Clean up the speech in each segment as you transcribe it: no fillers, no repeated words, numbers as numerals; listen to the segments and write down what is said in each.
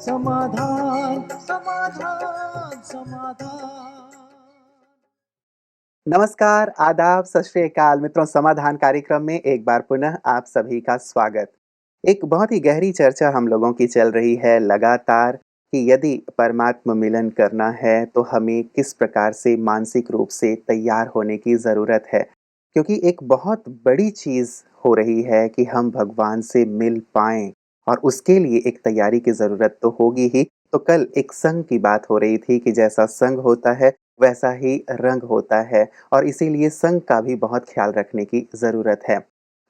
समाधान समाधान समाधान। नमस्कार, आदाब, सत श्री अकाल मित्रों, समाधान कार्यक्रम में एक बार पुनः आप सभी का स्वागत। एक बहुत ही गहरी चर्चा हम लोगों की चल रही है लगातार कि यदि परमात्म मिलन करना है तो हमें किस प्रकार से मानसिक रूप से तैयार होने की ज़रूरत है। क्योंकि एक बहुत बड़ी चीज़ हो रही है कि हम भगवान से मिल पाएँ और उसके लिए एक तैयारी की ज़रूरत तो होगी ही। तो कल एक संग की बात हो रही थी कि जैसा संग होता है वैसा ही रंग होता है और इसीलिए संग का भी बहुत ख्याल रखने की ज़रूरत है।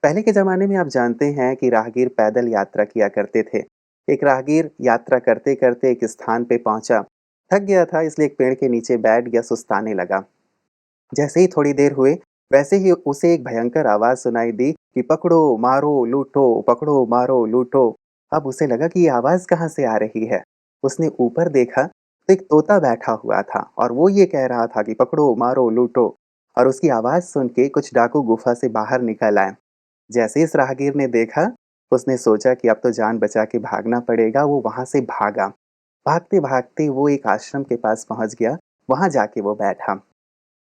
पहले के ज़माने में आप जानते हैं कि राहगीर पैदल यात्रा किया करते थे। एक राहगीर यात्रा करते-करते एक स्थान पे पहुँचा, थक गया था इसलिए एक पेड़ के नीचे बैठ गया, सुस्ताने लगा। जैसे ही थोड़ी देर हुए, वैसे ही उसे एक भयंकर आवाज़ सुनाई दी कि पकड़ो, मारो, लूटो, पकड़ो, मारो, लूटो। अब उसे लगा कि ये आवाज़ कहाँ से आ रही है? उसने ऊपर देखा तो एक तोता बैठा हुआ था और वो ये कह रहा था कि पकड़ो, मारो, लूटो। और उसकी आवाज़ सुन के कुछ डाकू गुफ़ा से बाहर निकल आए। जैसे इस राहगीर ने देखा, उसने सोचा कि अब तो जान बचा के भागना पड़ेगा, वो वहाँ से भागा। भागते-भागते वो एक आश्रम के पास पहुँच गया, वहाँ जाके वो बैठा।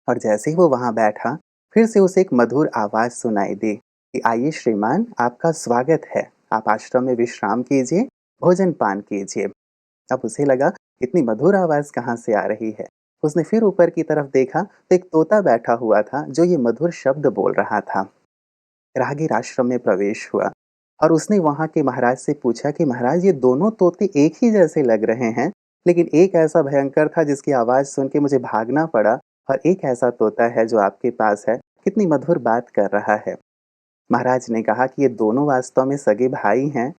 और जैसे ही वो वहाँ बैठा, फिर से उसे एक मधुर आवाज़ सुनाई दी कि आइए श्रीमान, आपका स्वागत है। आप आश्रम में विश्राम कीजिए, भोजन पान कीजिए। अब उसे लगा इतनी मधुर आवाज़ कहाँ से आ रही है। उसने फिर ऊपर की तरफ देखा तो एक तोता बैठा हुआ था जो ये मधुर शब्द बोल रहा था। राहगीर आश्रम में प्रवेश हुआ और उसने वहाँ के महाराज से पूछा कि महाराज, ये दोनों तोते एक ही जैसे लग रहे हैं, लेकिन एक ऐसा भयंकर था जिसकी आवाज़ सुन के मुझे भागना पड़ा और एक ऐसा तोता है जो आपके पास है, कितनी मधुर बात कर रहा है। महाराज ने कहा कि ये दोनों वास्तव में सगे भाई हैं।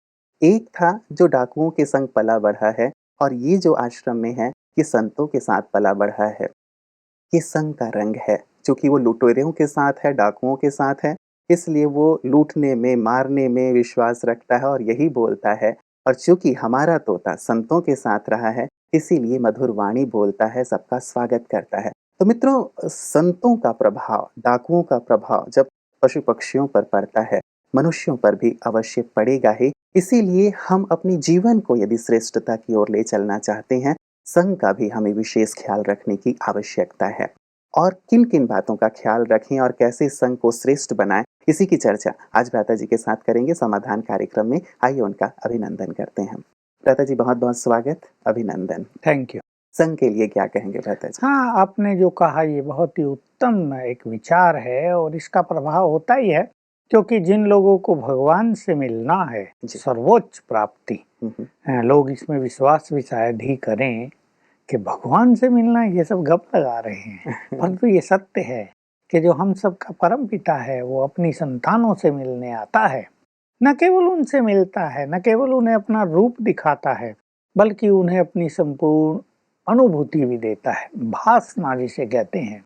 एक था जो डाकुओं के संग पला बढ़ा है और ये जो आश्रम में है, ये संतों के साथ पला बढ़ा है। ये संग का रंग है, चूँकि वो लुटेरों के साथ है, डाकुओं के साथ है, इसलिए वो लूटने में, मारने में विश्वास रखता है और यही बोलता है। और चूँकि हमारा तोता संतों के साथ रहा है, इसीलिए मधुर वाणी बोलता है, सबका स्वागत करता है। तो मित्रों, संतों का प्रभाव, डाकुओं का प्रभाव जब पशु-पक्षियों पर पड़ता है, मनुष्यों पर भी अवश्य पड़ेगा ही। इसीलिए हम अपने जीवन को यदि श्रेष्ठता की ओर ले चलना चाहते हैं, संग का भी हमें विशेष ख्याल रखने की आवश्यकता है। और किन-किन बातों का ख्याल रखें और कैसे संग को श्रेष्ठ बनाएँ, इसी की चर्चा आज भ्राता जी के साथ करेंगे समाधान कार्यक्रम में। आइए उनका अभिनंदन करते हैं। भ्राता जी, बहुत-बहुत स्वागत, अभिनंदन। Thank you. संग के लिए क्या कहेंगे भ्राता जी? हाँ, आपने जो कहा ये बहुत ही उत्तम एक विचार है और इसका प्रभाव होता ही है, क्योंकि जिन लोगों को भगवान से मिलना है, जी। सर्वोच्च प्राप्ति, हुँ, हुँ। लोग इसमें विश्वास भी शायद ही करें कि भगवान से मिलना ये सब गप लगा रहे हैं। परंतु ये सत्य है कि जो हम सबका परम पिता है, वो अपनी संतानों से मिलने आता है। न केवल उनसे मिलता है, न केवल उन्हें अपना रूप दिखाता है, बल्कि उन्हें अपनी संपूर्ण अनुभूति भी देता है, भासना जिसे कहते हैं।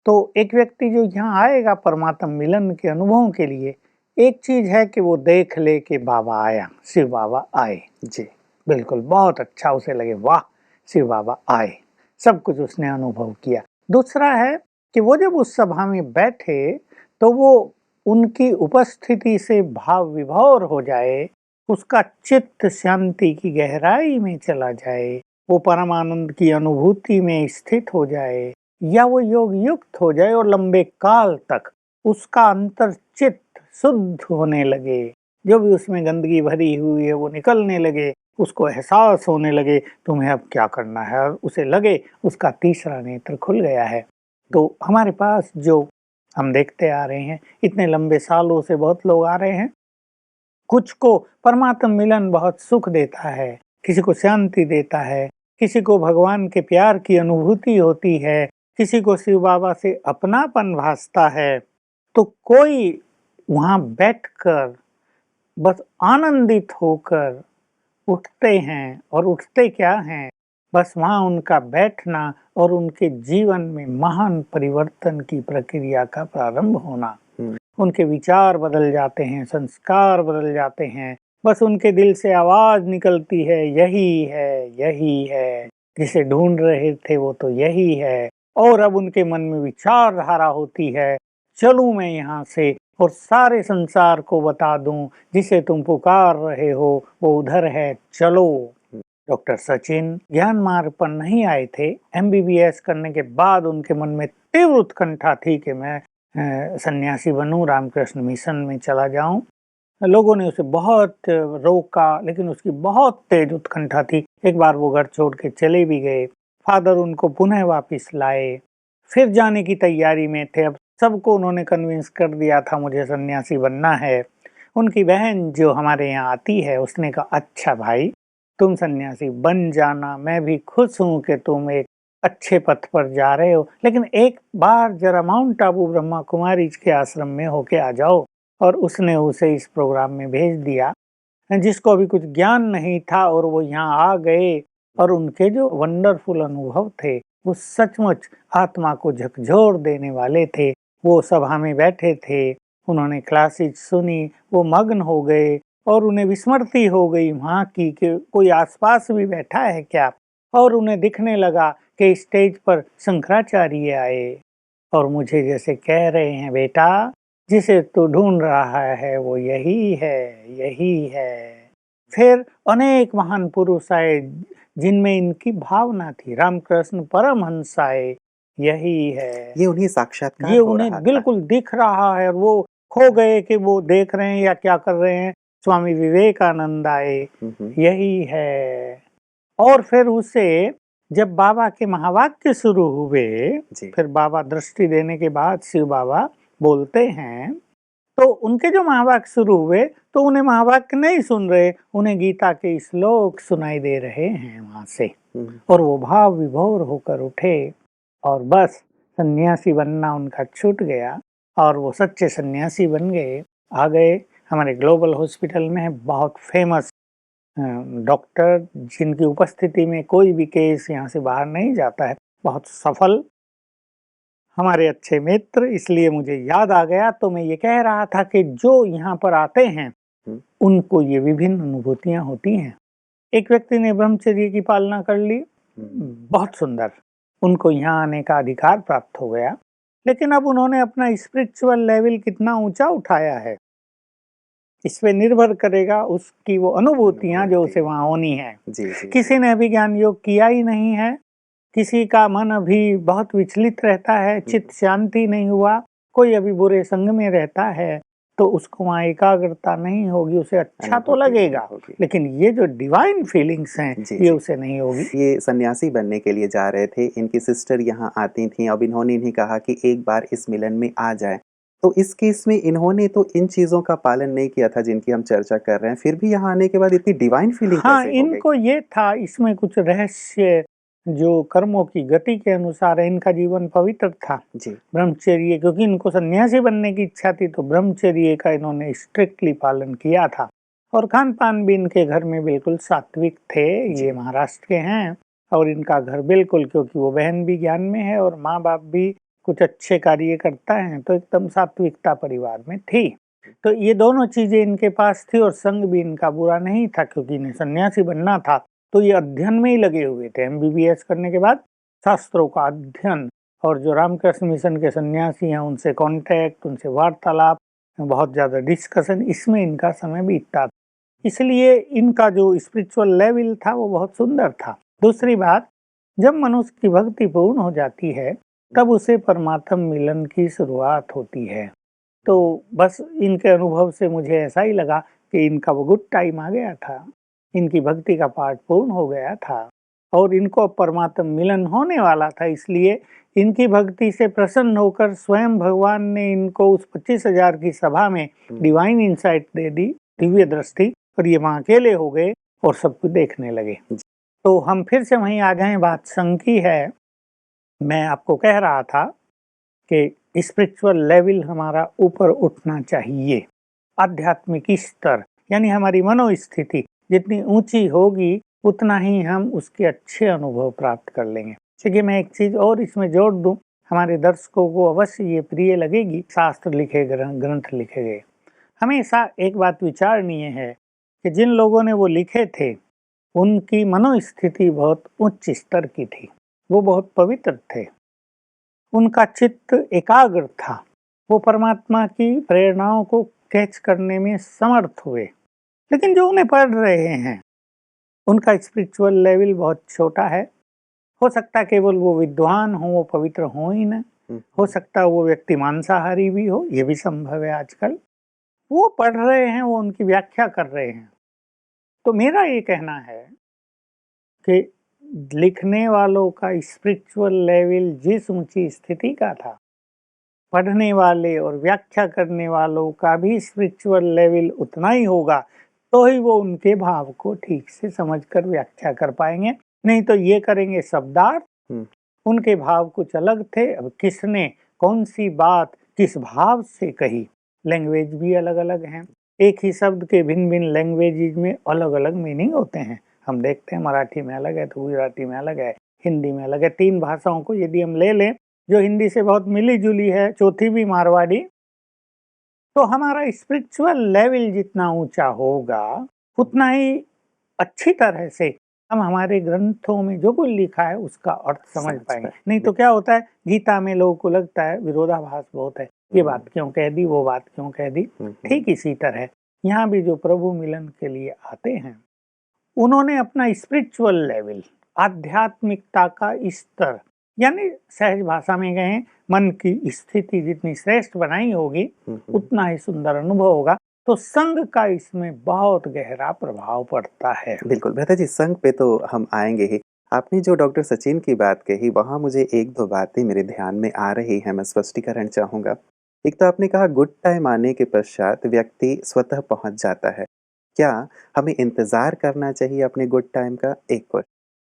तो एक व्यक्ति जो यहाँ आएगा परमात्म मिलन के अनुभवों के लिए, एक चीज है कि वो देख ले कि बाबा आया, शिव बाबा आए। जी। बिल्कुल, बहुत अच्छा उसे लगे, वाह शिव बाबा आए, सब कुछ उसने अनुभव किया। दूसरा है कि वो जब उस सभा में बैठे तो वो उनकी उपस्थिति से भाव विभोर हो जाए, उसका चित्त शांति की गहराई में चला जाए, वो परमानंद की अनुभूति में स्थित हो जाए, या वो योग युक्त हो जाए और लंबे काल तक उसका अंतर चित्त शुद्ध होने लगे, जो भी उसमें गंदगी भरी हुई है वो निकलने लगे, उसको एहसास होने लगे तुम्हें अब क्या करना है, और उसे लगे उसका तीसरा नेत्र खुल गया है। तो हमारे पास जो हम देखते आ रहे हैं, इतने लंबे सालों से बहुत लोग आ रहे हैं, कुछ को परमात्म मिलन बहुत सुख देता है, किसी को शांति देता है, किसी को भगवान के प्यार की अनुभूति होती है, किसी को शिव बाबा से अपनापन भासता है। तो कोई वहाँ बैठकर बस आनंदित होकर उठते हैं, और उठते क्या हैं, बस वहाँ उनका बैठना और उनके जीवन में महान परिवर्तन की प्रक्रिया का प्रारंभ होना। हुँ। उनके विचार बदल जाते हैं, संस्कार बदल जाते हैं, बस उनके दिल से आवाज निकलती है, यही है, यही है, जिसे ढूंढ रहे थे वो तो यही है। और अब उनके मन में विचारधारा होती है, चलूं मैं यहाँ से और सारे संसार को बता दूं, जिसे तुम पुकार रहे हो वो उधर है, चलो। डॉक्टर सचिन ज्ञान मार्ग पर नहीं आए थे। एमबीबीएस करने के बाद उनके मन में तीव्र उत्कंठा थी कि मैं सन्यासी बनूं, रामकृष्ण मिशन में चला जाऊं। लोगों ने उसे बहुत रोका, लेकिन उसकी बहुत तेज उत्कंठा थी। एक बार वो घर छोड़ के चले भी गए। फादर उनको पुनः वापस लाए, फिर जाने की तैयारी में थे। अब सबको उन्होंने कन्विंस कर दिया था मुझे सन्यासी बनना है। उनकी बहन जो हमारे यहाँ आती है, उसने कहा अच्छा भाई तुम सन्यासी बन जाना, मैं भी खुश हूँ कि तुम एक अच्छे पथ पर जा रहे हो, लेकिन एक बार जरा माउंट आबू ब्रह्मा कुमारी के आश्रम में होके आ जाओ। और उसने उसे इस प्रोग्राम में भेज दिया, जिसको अभी कुछ ज्ञान नहीं था, और वो यहाँ आ गए। और उनके जो वंडरफुल अनुभव थे वो सचमुच आत्मा को झकझोर देने वाले थे। वो सभा में बैठे थे, उन्होंने क्लासेस सुनी, वो मग्न हो गए और उन्हें विस्मृति हो गई वहाँ की कि कोई आसपास भी बैठा है क्या। और उन्हें दिखने लगा कि स्टेज पर शंकराचार्य आए और मुझे जैसे कह रहे हैं, बेटा जिसे तू ढूंढ रहा है वो यही है, यही है। फिर अनेक महान पुरुष आए जिनमें इनकी भावना थी। रामकृष्ण परमहंस आए, यही है। ये उन्हें साक्षात्कार ये हो उन्हें रहा था। बिल्कुल दिख रहा है और वो खो गए कि वो देख रहे हैं या क्या कर रहे हैं। स्वामी विवेकानंद आए, यही है। और फिर उसे जब बाबा के महावाक्य शुरू हुए, जी। फिर बाबा दृष्टि देने के बाद शिव बाबा बोलते हैं, तो उनके जो महावाक्य शुरू हुए तो उन्हें महावाक्य नहीं सुन रहे, उन्हें गीता के श्लोक सुनाई दे रहे हैं वहां से। और वो भाव विभोर होकर उठे और बस सन्यासी बनना उनका छूट गया और वो सच्चे सन्यासी बन गए। आ गए हमारे ग्लोबल हॉस्पिटल में, बहुत फेमस डॉक्टर जिनकी उपस्थिति में कोई भी केस यहाँ से बाहर नहीं जाता है, बहुत सफल हमारे अच्छे मित्र। इसलिए मुझे याद आ गया, तो मैं ये कह रहा था कि जो यहाँ पर आते हैं उनको ये विभिन्न अनुभूतियां होती हैं। एक व्यक्ति ने ब्रह्मचर्य की पालना कर ली, बहुत सुंदर, उनको यहाँ आने का अधिकार प्राप्त हो गया। लेकिन अब उन्होंने अपना स्पिरिचुअल लेवल कितना ऊंचा उठाया है, इस पे निर्भर करेगा उसकी वो अनुभूतियां जो उसे वहां होनी है। किसी ने अभी ज्ञान योग किया ही नहीं है, किसी का मन अभी बहुत विचलित रहता है, चित्त शांति नहीं हुआ, कोई अभी बुरे संग में रहता है, तो उसको वहाँ एकाग्रता नहीं होगी। उसे अच्छा तो लगेगा, लेकिन ये जो डिवाइन फीलिंग्स हैं ये उसे नहीं होगी। ये सन्यासी बनने के लिए जा रहे थे, इनकी सिस्टर यहाँ आती थी, अब इन्होंने इन्हें कहा कि एक बार इस मिलन में आ जाए। तो इस केस में इन्होंने तो इन चीजों का पालन नहीं किया था जिनकी हम चर्चा कर रहे हैं, फिर भी यहाँ आने के बाद इतनी डिवाइन फीलिंग हाँ, कैसे हो गई? इनको ये था, इसमें कुछ रहस्य जो कर्मों की गति के अनुसार है, इनका जीवन पवित्र था। ब्रह्मचर्य, क्योंकि इनको सन्यासी बनने की इच्छा थी तो ब्रह्मचर्य का इन्होंने स्ट्रिक्टली पालन किया था। और खान पान भी इनके घर में बिल्कुल सात्विक थे। ये महाराष्ट्र के हैं और इनका घर बिल्कुल, क्योंकि वो बहन भी ज्ञान में है और माँ बाप भी कुछ अच्छे कार्य करता है, तो एकदम सात्विकता परिवार में थी। तो ये दोनों चीजें इनके पास थी और संग भी इनका बुरा नहीं था, क्योंकि इन्हें सन्यासी बनना था तो ये अध्ययन में ही लगे हुए थे। एमबीबीएस करने के बाद शास्त्रों का अध्ययन, और जो रामकृष्ण मिशन के सन्यासी हैं उनसे कांटेक्ट, उनसे वार्तालाप, बहुत ज्यादा डिस्कशन, इसमें इनका समय बीतता था। इसलिए इनका जो स्पिरिचुअल लेवल था वो बहुत सुंदर था। दूसरी बात, जब मनुष्य की भक्ति पूर्ण हो जाती है तब उसे परमात्म मिलन की शुरुआत होती है। तो बस इनके अनुभव से मुझे ऐसा ही लगा कि इनका वो गुड टाइम आ गया था, इनकी भक्ति का पाठ पूर्ण हो गया था और इनको परमात्म मिलन होने वाला था। इसलिए इनकी भक्ति से प्रसन्न होकर स्वयं भगवान ने इनको उस 25,000 की सभा में डिवाइन इंसाइट दे दी, दिव्य दृष्टि, और ये वहां अकेले हो गए और सब कुछ देखने लगे। तो हम फिर से वहीं आ जाएं, बात संग की है। मैं आपको कह रहा था कि स्पिरिचुअल लेवल हमारा ऊपर उठना चाहिए। आध्यात्मिक स्तर यानी हमारी मनोस्थिति जितनी ऊंची होगी उतना ही हम उसके अच्छे अनुभव प्राप्त कर लेंगे। देखिए, मैं एक चीज और इसमें जोड़ दूं, हमारे दर्शकों को अवश्य ये प्रिय लगेगी। शास्त्र लिखे ग्रंथ लिखे गए, हमेशा एक बात विचारणीय है कि जिन लोगों ने वो लिखे थे उनकी मनोस्थिति बहुत उच्च स्तर की थी, वो बहुत पवित्र थे, उनका चित्त एकाग्र था, वो परमात्मा की प्रेरणाओं को कैच करने में समर्थ हुए। लेकिन जो उन्हें पढ़ रहे हैं उनका स्पिरिचुअल लेवल बहुत छोटा है। हो सकता है केवल वो विद्वान हो, वो पवित्र हो ही ना। हो सकता है वो व्यक्ति मांसाहारी भी हो, ये भी संभव है आजकल। वो पढ़ रहे हैं, वो उनकी व्याख्या कर रहे हैं। तो मेरा ये कहना है कि लिखने वालों का स्पिरिचुअल लेवल जिस ऊंची स्थिति का था, पढ़ने वाले और व्याख्या करने वालों का भी स्पिरिचुअल लेवल उतना ही होगा, तो ही वो उनके भाव को ठीक से समझकर व्याख्या कर पाएंगे। नहीं तो ये करेंगे शब्दार्थ, उनके भाव कुछ अलग थे। अब किसने कौन सी बात किस भाव से कही, लैंग्वेज भी अलग अलग हैं। एक ही शब्द के भिन्न भिन्न लैंग्वेज में अलग अलग मीनिंग होते हैं। हम देखते हैं मराठी में अलग है तो गुजराती में अलग है, हिंदी में अलग है। 3 भाषाओं को यदि हम ले लें जो हिंदी से बहुत मिली जुली है, चौथी भी मारवाड़ी, तो हमारा स्पिरिचुअल लेवल जितना ऊंचा होगा उतना ही अच्छी तरह से हम हमारे ग्रंथों में जो कुछ लिखा है उसका अर्थ समझ पाएंगे। नहीं तो क्या होता है, गीता में लोगों को लगता है विरोधाभास बहुत है, ये बात क्यों कह दी, वो बात क्यों कह दी। ठीक इसी तरह यहाँ भी जो प्रभु मिलन के लिए आते हैं, उन्होंने अपना स्पिरिचुअल लेवल, आध्यात्मिकता का स्तर, यानी सहज भाषा में कहें मन की स्थिति जितनी श्रेष्ठ बनाई होगी उतना ही सुंदर अनुभव होगा। तो संघ का इसमें बहुत गहरा प्रभाव पड़ता है। बिल्कुल भ्राता जी, संघ पे तो हम आएंगे ही। आपने जो डॉक्टर सचिन की बात कही, वहाँ मुझे 1-2 बातें मेरे ध्यान में आ रही हैं, मैं स्पष्टीकरण चाहूँगा। एक तो आपने कहा गुड टाइम आने के पश्चात व्यक्ति स्वतः पहुँच जाता है। क्या हमें इंतज़ार करना चाहिए अपने गुड टाइम का? एक क्वेश्चन।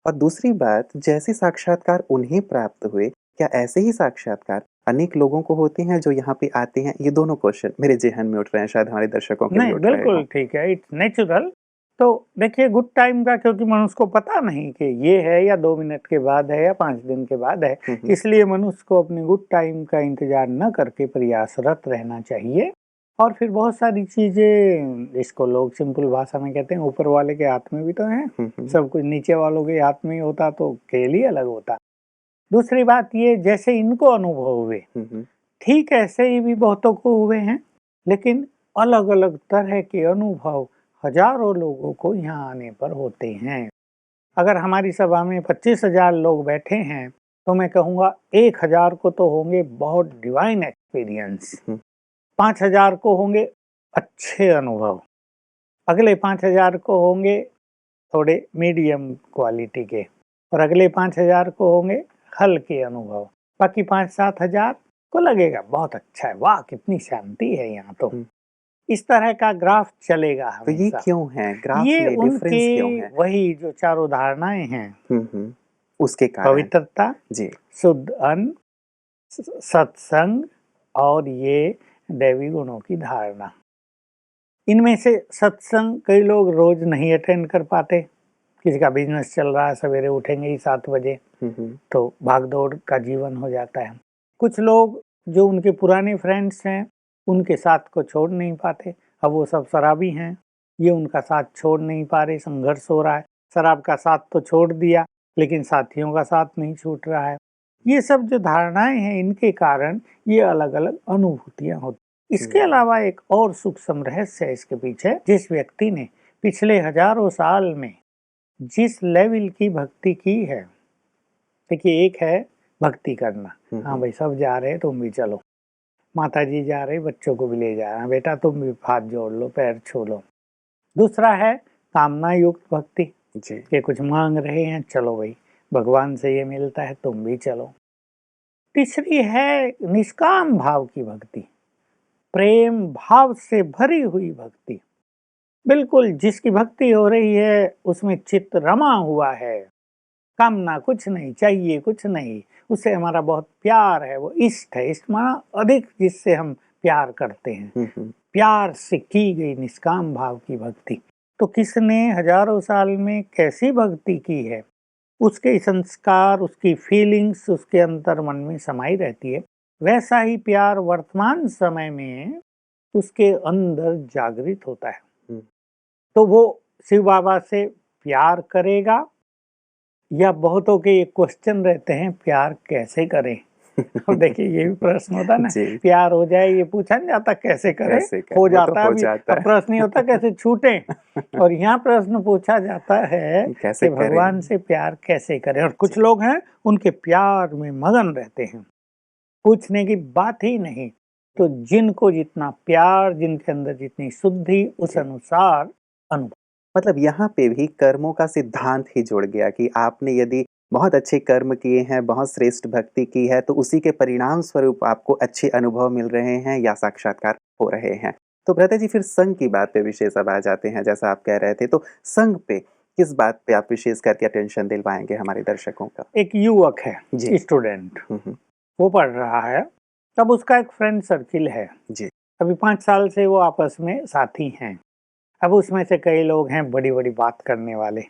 और दूसरी बात, जैसे साक्षात्कार उन्हें प्राप्त हुए, क्या ऐसे ही साक्षात्कार अनेक लोगों को होते हैं जो यहाँ पे आते हैं? ये दोनों क्वेश्चन मेरे ज़हन में उठ रहे हैं, शायद हमारे दर्शकों के भी नहीं, उठ रहे हों। बिल्कुल ठीक है, इट्स नेचुरल। तो देखिए गुड टाइम का, क्योंकि मनुष्य को पता नहीं कि ये है या 2 मिनट के बाद है या 5 दिन के बाद है, इसलिए मनुष्य को अपने गुड टाइम का इंतजार न करके प्रयासरत रहना चाहिए। और फिर बहुत सारी चीजें, इसको लोग सिंपल भाषा में कहते हैं, ऊपर वाले के हाथ में भी तो है, सब कुछ नीचे वालों के हाथ में ही होता तो खेल ही अलग होता। दूसरी बात ये, जैसे इनको अनुभव हुए ठीक ऐसे ही भी बहुतों को हुए हैं, लेकिन अलग अलग तरह के अनुभव हजारों लोगों को यहाँ आने पर होते हैं। अगर हमारी सभा में 25,000 लोग बैठे हैं तो मैं कहूँगा 1,000 को तो होंगे बहुत डिवाइन एक्सपीरियंस, 5,000 को होंगे अच्छे अनुभव, अगले 5,000 को होंगे थोड़े मीडियम क्वालिटी के, और अगले 5,000 को होंगे हल्के अनुभव। बाकी 5-7 हजार को लगेगा बहुत अच्छा है, वाह कितनी शांति है यहाँ। तो इस तरह का ग्राफ चलेगा तो ये हमेशा। क्यों है? ग्राफ ये में डिफरेंस क्यों उनकी है? वही जो चारों धारणाएं हैं, उसके कारण पवित्रता, जी, शुद्ध अन्न, सत्संग और ये दैवी गुणों की धारणा। इनमें से सत्संग कई लोग रोज नहीं अटेंड कर पाते। किसी का बिजनेस चल रहा है, सवेरे उठेंगे ही 7 बजे, तो भाग दौड़ का जीवन हो जाता है। कुछ लोग जो उनके पुराने फ्रेंड्स हैं उनके साथ को छोड़ नहीं पाते, अब वो सब शराबी हैं, ये उनका साथ छोड़ नहीं पा रहे, संघर्ष हो रहा है। शराब का साथ तो छोड़ दिया लेकिन साथियों का साथ नहीं छूट रहा है। ये सब जो धारणाएं हैं, इनके कारण ये अलग अलग अनुभूतियां होती। इसके अलावा एक और सूक्ष्म रहस्य है इसके पीछे। जिस व्यक्ति ने पिछले हजारों साल में जिस लेवल की भक्ति की है, देखिए एक है भक्ति करना, हाँ भाई सब जा रहे हैं तुम भी चलो, माता जी जा रहे बच्चों को भी ले जा रहे हैं, बेटा तुम भी हाथ जोड़ लो, पैर छू लो। दूसरा है कामना युक्त भक्ति, कि कुछ मांग रहे हैं, चलो भाई भगवान से ये मिलता है तुम भी चलो। तीसरी है निष्काम भाव की भक्ति, प्रेम भाव से भरी हुई भक्ति। बिल्कुल जिसकी भक्ति हो रही है उसमें चित्त रमा हुआ है, कामना कुछ नहीं, चाहिए कुछ नहीं, उससे हमारा बहुत प्यार है, वो इष्ट है। इष्ट माना अधिक जिससे हम प्यार करते हैं, प्यार से की गई निष्काम भाव की भक्ति। तो किसने हजारों साल में कैसी भक्ति की है, उसके संस्कार, उसकी फीलिंग्स उसके अंतर मन में समाई रहती है। वैसा ही प्यार वर्तमान समय में उसके अंदर जागृत होता है। तो वो शिव बाबा से प्यार करेगा, या बहुतों के ये क्वेश्चन रहते हैं प्यार कैसे करें, अब देखिए ये भी प्रश्न होता ना, जी, प्यार हो जाए ये पूछा नहीं जाता कैसे करें, कैसे करें? हो वो तो जाता हो अभी। जाता अब प्रश्न ये होता कैसे छूटे, है। और यहाँ प्रश्न पूछा जाता है कैसे कि भगवान करें? से प्यार कैसे करें। और कुछ जी, लोग हैं उनके प्यार में मगन रहते हैं, पूछने की बात ही नहीं। तो जिनको जितना प्यार, जिनके अंदर जितनी शुद्धि, उस जी। अनुसार अनुभव। मतलब यहाँ पे भी कर्मों का सिद्धांत ही जुड़ गया कि आपने यदि बहुत अच्छे कर्म किए हैं, बहुत श्रेष्ठ भक्ति की है, तो उसी के परिणाम स्वरूप आपको अच्छे अनुभव मिल रहे हैं या साक्षात्कार हो रहे हैं। तो भ्राता जी फिर संघ की बात पे विशेष अब आ जाते हैं, जैसा आप कह रहे थे, तो संघ पे किस बात पे आप विशेष करके अटेंशन दिलवाएँगे हमारे दर्शकों का? एक युवक है, जी। स्टूडेंट, हुँ, हुँ। वो पढ़ रहा है, तब उसका एक फ्रेंड सर्किल है। जी। अभी 5 साल से वो आपस में साथी हैं। अब उसमें से कई लोग हैं बड़ी-बड़ी बात करने वाले,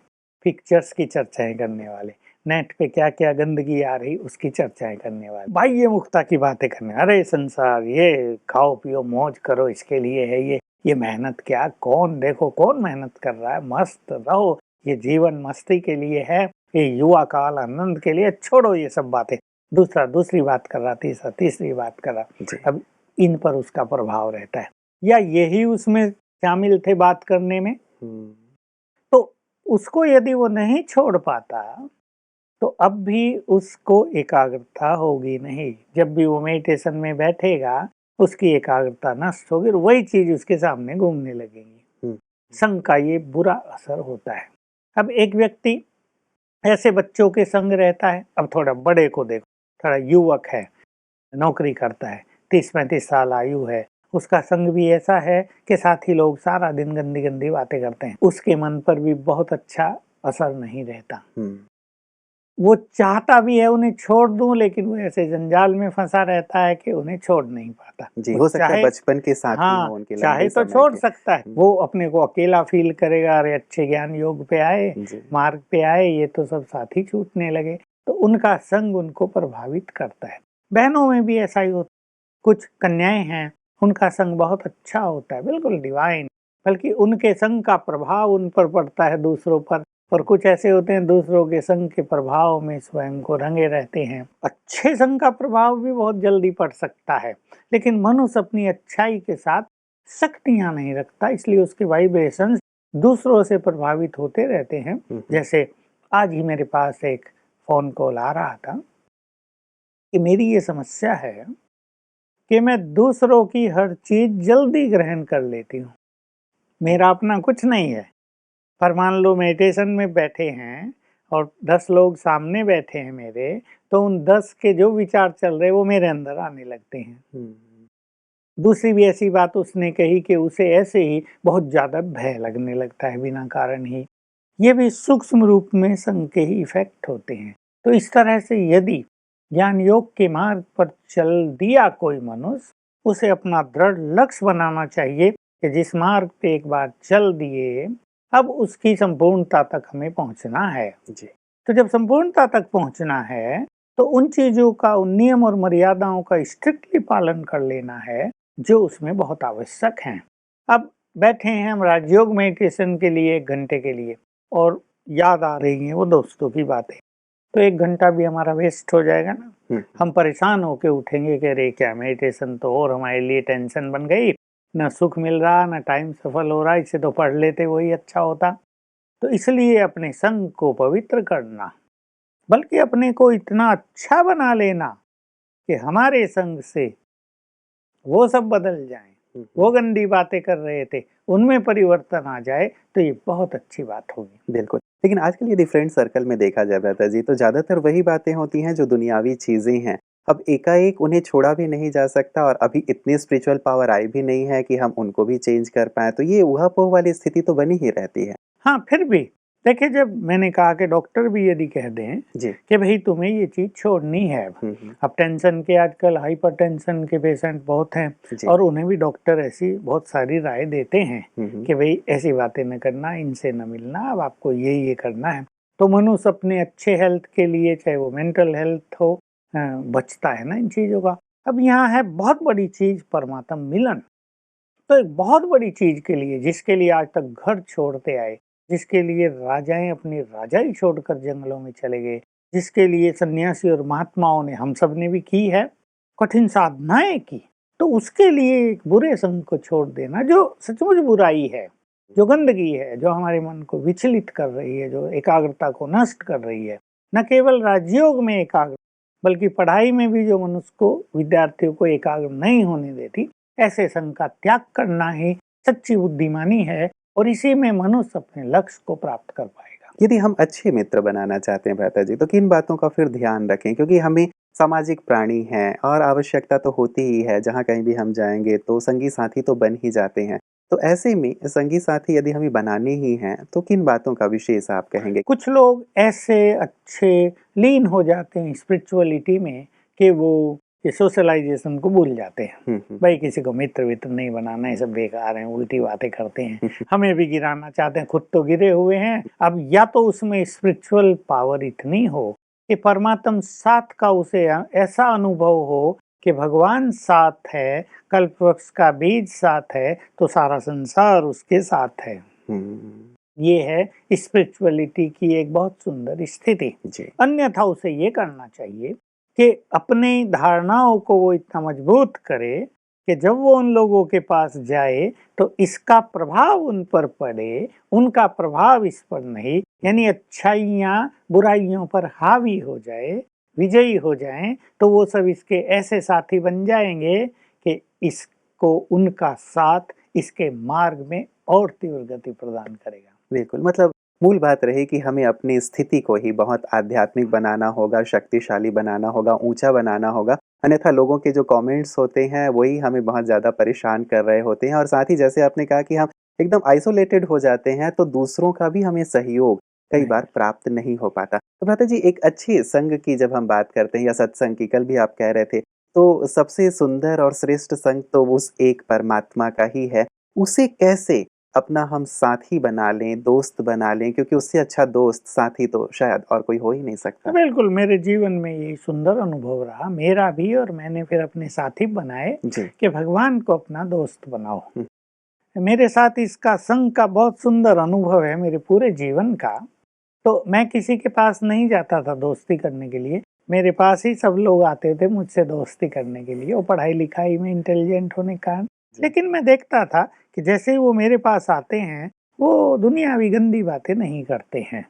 पिक्चर्स की चर्चाएँ करने वाले, नेट पे क्या-क्या गंदगी आ रही उसकी चर्चाएँ करने वाले, बाह्य मुक्ता की बातें करने, अरे संसार ये खाओ-पियो मौज करो इसके लिए है ये मेहनत क्या, कौन देखो कौन मेहनत कर रहा है, मस्त रहो, ये जीवन मस्ती के लिए है, ये युवा काल आनंद के लिए, छोड़ो ये सब बातें। दूसरा दूसरी बात कर रहा, तीसरा तीसरी बात कर रहा। जी। अब इन पर उसका प्रभाव रहता है, या यही उसमें शामिल थे बात करने में, हुँ। तो उसको यदि वो नहीं छोड़ पाता, तो अब भी उसको एकाग्रता होगी नहीं। जब भी वो मेडिटेशन में बैठेगा, उसकी एकाग्रता नष्ट होगी और वही चीज़ उसके सामने घूमने लगेगी। हुँ। संग का ये बुरा असर होता है। अब एक व्यक्ति ऐसे बच्चों के संग रहता है, अब थोड़ा बड़े को देखो, थोड़ा युवक है, नौकरी करता है, 30-35 साल आयु है, उसका संग भी ऐसा है कि साथी लोग सारा दिन गंदी-गंदी बातें करते हैं। उसके मन पर भी बहुत अच्छा असर नहीं रहता। हुँ। वो चाहता भी है उन्हें छोड़ दूँ, लेकिन वो ऐसे जंजाल में फँसा रहता है कि उन्हें छोड़ नहीं पाता। जी, वो हो सकता है चाहे, बचपन के साथी हाँ, हों उनके चाहे लंबे तो समय छोड़ के। सकता है। हुँ। वो अपने को अकेला फ़ील करेगा, अरे अच्छे ज्ञान योग पे आए, जी। मार्ग पे आए, ये तो सब साथी छूटने लगे। तो उनका संग उनको प्रभावित करता है। बहनों में भी ऐसा ही होता है। कुछ कन्याएँ हैं, उनका संग बहुत अच्छा होता है, बिल्कुल डिवाइन, बल्कि उनके संग का प्रभाव उन पर पड़ता है दूसरों पर। और कुछ ऐसे होते हैं दूसरों के संग के प्रभाव में स्वयं को रंगे रहते हैं। अच्छे संग का प्रभाव भी बहुत जल्दी पड़ सकता है, लेकिन मनुष्य अपनी अच्छाई के साथ शक्तियाँ नहीं रखता, इसलिए उसके वाइब्रेशंस दूसरों से प्रभावित होते रहते हैं। हुँ, हुँ। जैसे आज ही मेरे पास एक फ़ोन कॉल आ रहा था कि मेरी ये समस्या है कि मैं दूसरों की हर चीज़ जल्दी ग्रहण कर लेती हूँ। मेरा अपना कुछ नहीं है। पर मान लो मेडिटेशन में बैठे हैं और 10 लोग सामने बैठे हैं मेरे, तो उन 10 के जो विचार चल रहे हैं वो मेरे अंदर आने लगते हैं। हुँ। दूसरी भी ऐसी बात उसने कही कि उसे ऐसे ही बहुत ज़्यादा भय लगने लगता है बिना कारण ही। ये भी सूक्ष्म रूप में संग के ही इफ़ेक्ट होते हैं। तो इस तरह से यदि ज्ञान योग के मार्ग पर चल दिया कोई मनुष्य, उसे अपना दृढ़ लक्ष्य बनाना चाहिए कि जिस मार्ग पे एक बार चल दिए, अब उसकी संपूर्णता तक हमें पहुंचना है। जी। तो जब संपूर्णता तक पहुंचना है, तो उन चीज़ों का, उन नियम और मर्यादाओं का स्ट्रिक्टली पालन कर लेना है, जो उसमें बहुत आवश्यक हैं। अब बैठे हैं हम राजयोग मेडिटेशन के लिए 1 घंटे के लिए, और याद आ रही हैं वो दोस्तों की बातें, तो 1 घंटा भी हमारा वेस्ट हो जाएगा ना। हुँ। हम परेशान होके उठेंगे कि अरे क्या मेडिटेशन तो और हमारे लिए टेंशन बन गई, ना सुख मिल रहा, ना टाइम सफल हो रहा, इससे तो पढ़ लेते वही अच्छा होता। तो इसलिए अपने संग को पवित्र करना, बल्कि अपने को इतना अच्छा बना लेना कि हमारे संग से वो सब बदल जाएं, हुँ, वो हुँ। गंदी बातें कर रहे थे उनमें परिवर्तन आ जाए, तो ये बहुत अच्छी बात होगी। बिल्कुल। लेकिन आजकल यदि फ्रेंड सर्कल में देखा जाए भ्राता जी, तो ज़्यादातर वही बातें होती हैं जो दुनियावी चीज़ें हैं। अब एकाएक उन्हें छोड़ा भी नहीं जा सकता और अभी इतनी स्पिरिचुअल पावर आई भी नहीं है कि हम उनको भी चेंज कर पाएँ, तो ये ऊहा-पोह वाली स्थिति तो बनी ही रहती है। हाँ, फिर भी देखिए, जब मैंने कहा कि डॉक्टर भी यदि कह दें जी। कि भई तुम्हें ये चीज़ छोड़नी है अब। हुँ, हुँ। अब टेंशन के, आजकल हाइपरटेंशन के पेशेंट बहुत हैं, जी। और उन्हें भी डॉक्टर ऐसी बहुत सारी राय देते हैं हुँ, हुँ। कि भई ऐसी बातें न करना, इनसे न मिलना, अब आपको ये करना है। तो मनुष्य अपने अच्छे हेल्थ के लिए, चाहे वो मेंटल हेल्थ हो, बचता है ना इन चीज़ों का। अब यहाँ है बहुत बड़ी चीज़, परमात्म मिलन। तो एक बहुत बड़ी चीज़ के लिए, जिसके लिए आज तक घर छोड़ते आए, जिसके लिए राजाएँ अपनी राजाई छोड़कर जंगलों में चले गए, जिसके लिए सन्यासी और महात्माओं ने, हम सब ने भी की है, कठिन साधनाएं की, तो उसके लिए एक बुरे संग को छोड़ देना जो सचमुच बुराई है, जो गंदगी है, जो हमारे मन को विचलित कर रही है, जो एकाग्रता को नष्ट कर रही है, न केवल राजयोग में एकाग्र बल्कि पढ़ाई में भी जो मनुष्य को, विद्यार्थियों को एकाग्र नहीं होने देती, ऐसे संग का त्याग करना ही सच्ची बुद्धिमानी है और इसी में मनुष्य अपने लक्ष्य को प्राप्त कर पाएगा। यदि हम अच्छे मित्र बनाना चाहते हैं भ्राता जी, तो किन बातों का फिर ध्यान रखें? क्योंकि हमें सामाजिक प्राणी हैं और आवश्यकता तो होती ही है, जहाँ कहीं भी हम जाएँगे तो संगी साथी तो बन ही जाते हैं। तो ऐसे में संगी साथी यदि हमें बनाने ही हैं, तो किन बातों का विशेष आप कहेंगे? कुछ लोग ऐसे अच्छे लीन हो जाते हैं स्पिरिचुअलिटी में कि वो ये सोशलाइजेशन को भूल जाते हैं। भाई किसी को मित्र वित्र नहीं बनाना, ये सब बेकार हैं, उल्टी बातें करते हैं, हमें भी गिराना चाहते हैं, खुद तो गिरे हुए हैं। अब या तो उसमें स्पिरिचुअल पावर इतनी हो कि परमात्म साथ का उसे ऐसा अनुभव हो कि भगवान साथ है, कल्प वृक्ष का बीज साथ है, तो सारा संसार उसके साथ है। ये है स्पिरिचुअलिटी की एक बहुत सुंदर स्थिति। अन्यथा उसे ये करना चाहिए कि अपनी धारणाओं को वो इतना मजबूत करे कि जब वो उन लोगों के पास जाए तो इसका प्रभाव उन पर पड़े, उनका प्रभाव इस पर नहीं, यानी अच्छाइयाँ बुराइयों पर हावी हो जाए, विजयी हो जाएं, तो वो सब इसके ऐसे साथी बन जाएंगे कि इसको उनका साथ इसके मार्ग में और तीव्र गति प्रदान करेगा। बिल्कुल, मतलब मूल बात रही कि हमें अपनी स्थिति को ही बहुत आध्यात्मिक बनाना होगा, शक्तिशाली बनाना होगा, ऊंचा बनाना होगा, अन्यथा लोगों के जो कमेंट्स होते हैं वही हमें बहुत ज़्यादा परेशान कर रहे होते हैं। और साथ ही जैसे आपने कहा कि हम एकदम आइसोलेटेड हो जाते हैं, तो दूसरों का भी हमें सहयोग कई बार प्राप्त नहीं हो पाता। तो भ्राता जी, एक अच्छे संग की जब हम बात करते हैं या सत्संग की, कल भी आप कह रहे थे, तो सबसे सुंदर और श्रेष्ठ संग तो उस एक परमात्मा का ही है। उसे कैसे अपना हम साथी बना लें, दोस्त बना लें, क्योंकि उससे अच्छा दोस्त, साथी तो शायद और कोई हो ही नहीं सकता। बिल्कुल, मेरे जीवन में ये सुंदर अनुभव रहा, मेरा भी, और मैंने फिर अपने साथी बनाए कि भगवान को अपना दोस्त बनाओ। मेरे साथ इसका संग का बहुत सुंदर अनुभव है मेरे पूरे जीवन का। तो मैं किसी के पास नहीं जाता था दोस्ती करने के लिए, मेरे पास ही सब लोग आते थे मुझसे दोस्ती करने के लिए, वो पढ़ाई लिखाई में इंटेलिजेंट होने के कारण। लेकिन मैं देखता था कि जैसे ही वो मेरे पास आते हैं, वो दुनियावी गंदी बातें नहीं करते हैं।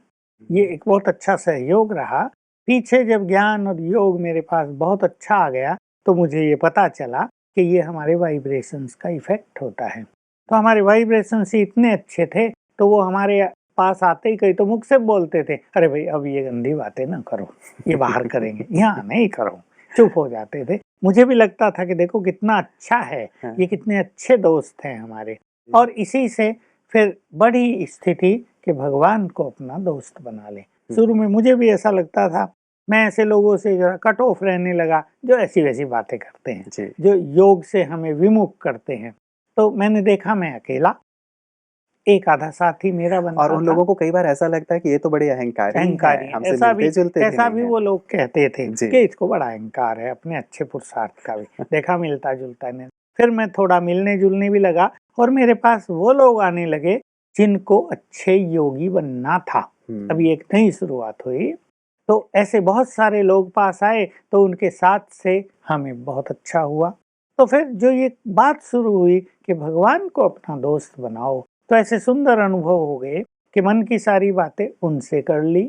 ये एक बहुत अच्छा सहयोग रहा। पीछे जब ज्ञान और योग मेरे पास बहुत अच्छा आ गया, तो मुझे ये पता चला कि ये हमारे वाइब्रेशंस का इफेक्ट होता है। तो हमारे वाइब्रेशंस इतने अच्छे थे, तो वो हमारे पास आते ही कई तो मुख से बोलते थे, अरे भाई अब ये गंदी बातें ना करो, ये बाहर करेंगे, यहाँ नहीं करो, चुप हो जाते थे। मुझे भी लगता था कि देखो कितना अच्छा है, ये कितने अच्छे दोस्त हैं हमारे। और इसी से फिर बड़ी स्थिति कि भगवान को अपना दोस्त बना ले। शुरू में मुझे भी ऐसा लगता था, मैं ऐसे लोगों से जरा कट ऑफ रहने लगा जो ऐसी वैसी बातें करते हैं, जो योग से हमें विमुख करते हैं। तो मैंने देखा मैं अकेला, एक आधा साथी मेरा बनता और उन लोगों को कई बार ऐसा लगता है कि ये तो बड़े अहंकारी हैं, हमसे मिलते-जुलते भी ऐसा भी नहीं वो लोग कहते थे कि इसको बड़ा अहंकार है, अपने अच्छे पुरुषार्थ का भी देखा मिलता जुलता नहीं। फिर मैं थोड़ा मिलने जुलने भी लगा और मेरे पास वो लोग आने लगे जिनको अच्छे योगी बनना था। अभी एक नई शुरुआत हुई, तो ऐसे बहुत सारे लोग पास आए, तो उनके साथ से हमें बहुत अच्छा हुआ। तो फिर जो ये बात शुरू हुई कि भगवान को अपना दोस्त बनाओ, तो ऐसे सुंदर अनुभव हो गए कि मन की सारी बातें उनसे कर ली।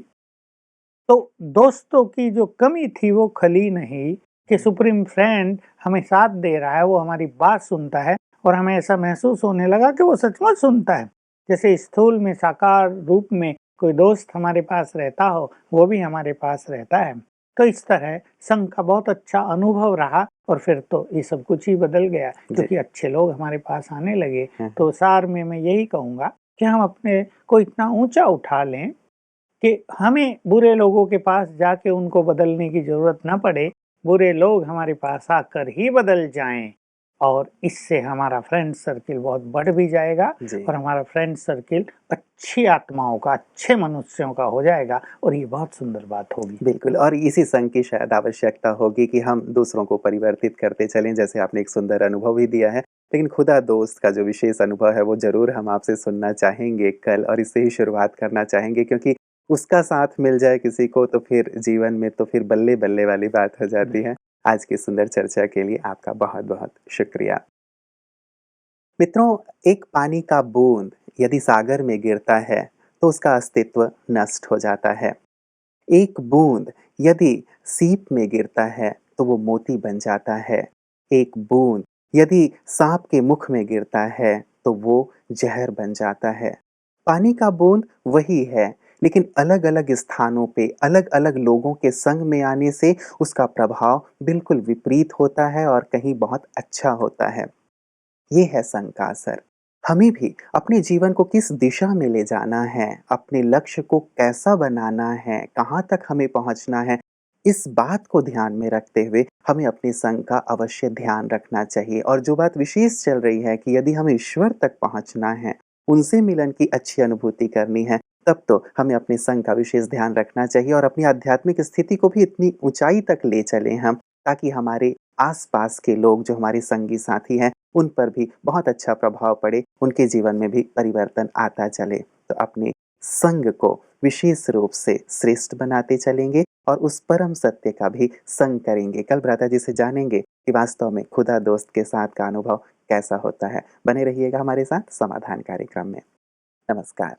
तो दोस्तों की जो कमी थी वो खली नहीं कि सुप्रीम फ्रेंड हमें साथ दे रहा है, वो हमारी बात सुनता है, और हमें ऐसा महसूस होने लगा कि वो सचमुच सुनता है। जैसे स्थूल में, साकार रूप में कोई दोस्त हमारे पास रहता हो, वो भी हमारे पास रहता है। तो इस तरह संघ का बहुत अच्छा अनुभव रहा, और फिर तो ये सब कुछ ही बदल गया क्योंकि अच्छे लोग हमारे पास आने लगे। तो सार में मैं यही कहूँगा कि हम अपने को इतना ऊंचा उठा लें कि हमें बुरे लोगों के पास जाके उनको बदलने की जरूरत ना पड़े, बुरे लोग हमारे पास आकर ही बदल जाएं, और इससे हमारा फ्रेंड सर्किल बहुत बढ़ भी जाएगा और हमारा फ्रेंड सर्किल अच्छी आत्माओं का, अच्छे मनुष्यों का हो जाएगा, और ये बहुत सुंदर बात होगी। बिल्कुल, और इसी संग की शायद आवश्यकता होगी कि हम दूसरों को परिवर्तित करते चलें, जैसे आपने एक सुंदर अनुभव भी दिया है। लेकिन खुदा दोस्त का जो विशेष अनुभव है वो ज़रूर हम आपसे सुनना चाहेंगे कल, और इससे ही शुरुआत करना चाहेंगे, क्योंकि उसका साथ मिल जाए किसी को तो फिर जीवन में तो फिर बल्ले-बल्ले वाली बात हो जाती है। आज की सुंदर चर्चा के लिए आपका बहुत-बहुत शुक्रिया। मित्रों, एक पानी का बूंद यदि सागर में गिरता है, तो उसका अस्तित्व नष्ट हो जाता है। एक बूंद यदि सीप में गिरता है, तो वो मोती बन जाता है। एक बूंद यदि सांप के मुख में गिरता है, तो वो ज़हर बन जाता है। पानी का बूंद वही है, लेकिन अलग-अलग स्थानों पे, अलग-अलग लोगों के संग में आने से उसका प्रभाव बिल्कुल विपरीत होता है और कहीं बहुत अच्छा होता है। ये है संग का असर। हमें भी अपने जीवन को किस दिशा में ले जाना है, अपने लक्ष्य को कैसा बनाना है, कहाँ तक हमें पहुँचना है, इस बात को ध्यान में रखते हुए हमें अपने संग का अवश्य ध्यान रखना चाहिए। और जो बात विशेष चल रही है कि यदि हमें ईश्वर तक पहुँचना है, उनसे मिलन की अच्छी अनुभूति करनी है, तब तो हमें अपने संग का विशेष ध्यान रखना चाहिए और अपनी आध्यात्मिक स्थिति को भी इतनी ऊँचाई तक ले चलें हम, ताकि हमारे आस-पास के लोग जो हमारे संगी साथी हैं, उन पर भी बहुत अच्छा प्रभाव पड़े, उनके जीवन में भी परिवर्तन आता चले। तो अपने संग को विशेष रूप से श्रेष्ठ बनाते चलेंगे और उस परम सत्य का भी संग करेंगे। कल भ्राता जी से जानेंगे कि वास्तव में खुदा दोस्त के साथ का अनुभव कैसा होता है। बने रहिएगा हमारे साथ समाधान कार्यक्रम में। नमस्कार।